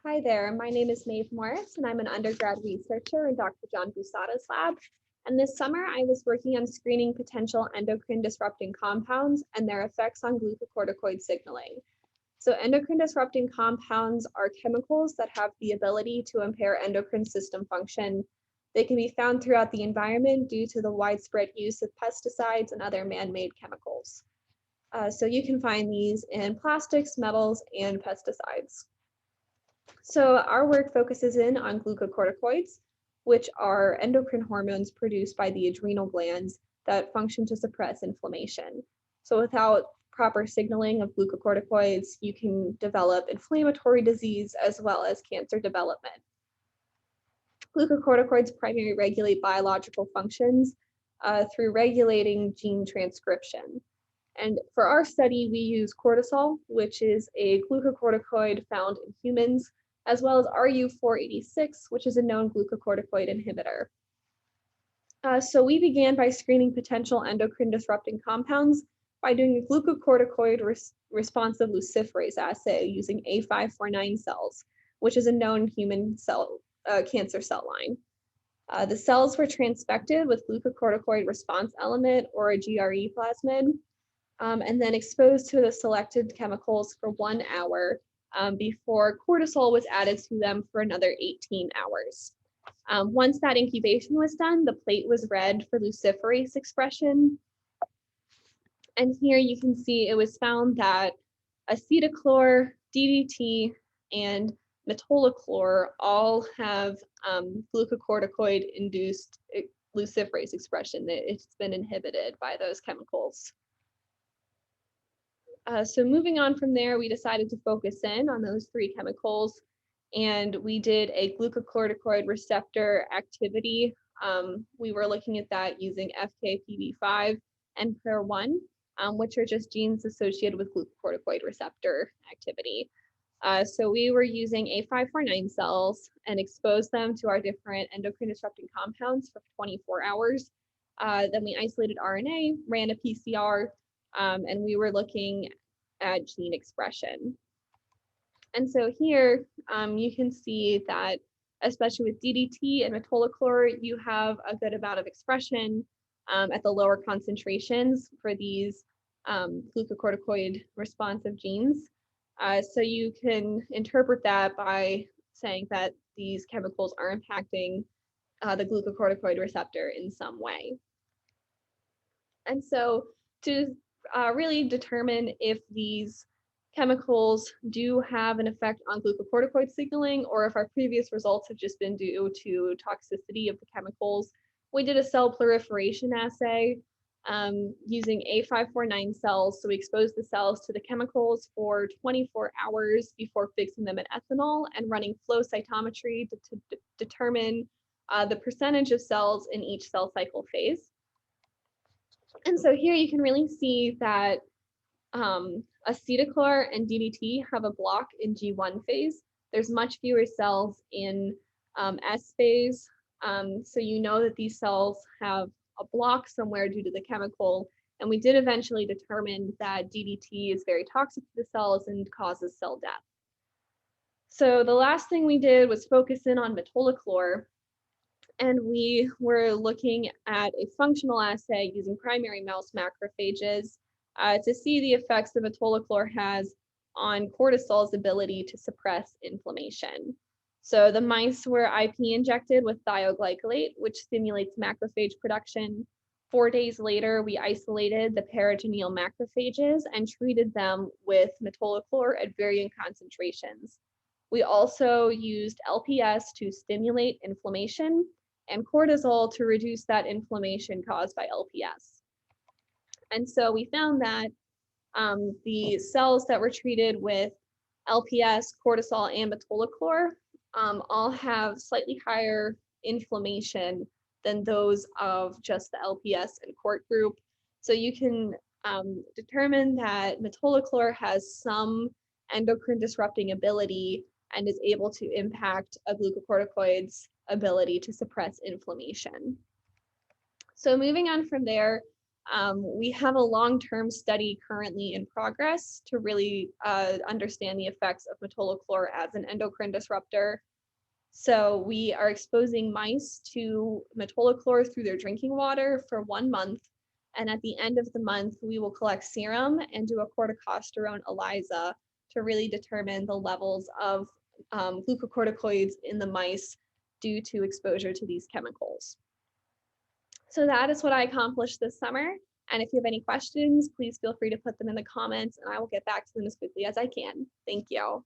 Hi there, my name is Maeve Morris, and I'm an undergrad researcher in Dr. John Busada's lab. And this summer, I was working on screening potential endocrine disrupting compounds and their effects on glucocorticoid signaling. So endocrine disrupting compounds are chemicals that have the ability to impair endocrine system function. They can be found throughout the environment due to the widespread use of pesticides and other man-made chemicals. So you can find these in plastics, metals, and pesticides. So our work focuses in on glucocorticoids, which are endocrine hormones produced by the adrenal glands that function to suppress inflammation. So without proper signaling of glucocorticoids, you can develop inflammatory disease as well as cancer development. Glucocorticoids primarily regulate biological functions through regulating gene transcription. And for our study, we use cortisol, which is a glucocorticoid found in humans, as well as RU486, which is a known glucocorticoid inhibitor. So we began by screening potential endocrine disrupting compounds by doing a glucocorticoid responsive luciferase assay using A549 cells, which is a known human cell cancer cell line. The cells were transfected with glucocorticoid response element, or a GRE plasmid, and then exposed to the selected chemicals for 1 hour before cortisol was added to them for another 18 hours. Once that incubation was done, the plate was read for luciferase expression. And here you can see it was found that acetochlor, DDT, and metolachlor all have glucocorticoid-induced luciferase expression. It's been inhibited by those chemicals. So moving on from there, we decided to focus in on those three chemicals, and we did a glucocorticoid receptor activity. We were looking at that using FKPV5 and PRER1, which are just genes associated with glucocorticoid receptor activity. So we were using A549 cells and exposed them to our different endocrine disrupting compounds for 24 hours. Then we isolated RNA, ran a PCR, and we were looking at gene expression. And so here you can see that, especially with DDT and metolachlor, you have a good amount of expression at the lower concentrations for these glucocorticoid responsive genes. So you can interpret that by saying that these chemicals are impacting the glucocorticoid receptor in some way. And so to really determine if these chemicals do have an effect on glucocorticoid signaling, or if our previous results have just been due to toxicity of the chemicals, we did a cell proliferation assay using A549 cells. So we exposed the cells to the chemicals for 24 hours before fixing them in ethanol and running flow cytometry to determine the percentage of cells in each cell cycle phase. And so here you can really see that acetochlor and DDT have a block in G1 phase. There's much fewer cells in S phase. So you know that these cells have a block somewhere due to the chemical. And we did eventually determine that DDT is very toxic to the cells and causes cell death. So the last thing we did was focus in on metolachlor. And we were looking at a functional assay using primary mouse macrophages to see the effects that metolachlor has on cortisol's ability to suppress inflammation. So the mice were IP injected with thioglycolate, which stimulates macrophage production. 4 days later, we isolated the peritoneal macrophages and treated them with metolachlor at varying concentrations. We also used LPS to stimulate inflammation and cortisol to reduce that inflammation caused by LPS. And so we found that the cells that were treated with LPS, cortisol, and metolachlor all have slightly higher inflammation than those of just the LPS and CORT group. So you can determine that metolachlor has some endocrine disrupting ability and is able to impact a glucocorticoid's ability to suppress inflammation. So moving on from there, We have a long-term study currently in progress to really understand the effects of metolachlor as an endocrine disruptor. So we are exposing mice to metolachlor through their drinking water for 1 month. And at the end of the month, we will collect serum and do a corticosterone ELISA to really determine the levels of glucocorticoids in the mice due to exposure to these chemicals. So that is what I accomplished this summer. And if you have any questions, please feel free to put them in the comments and I will get back to them as quickly as I can. Thank you.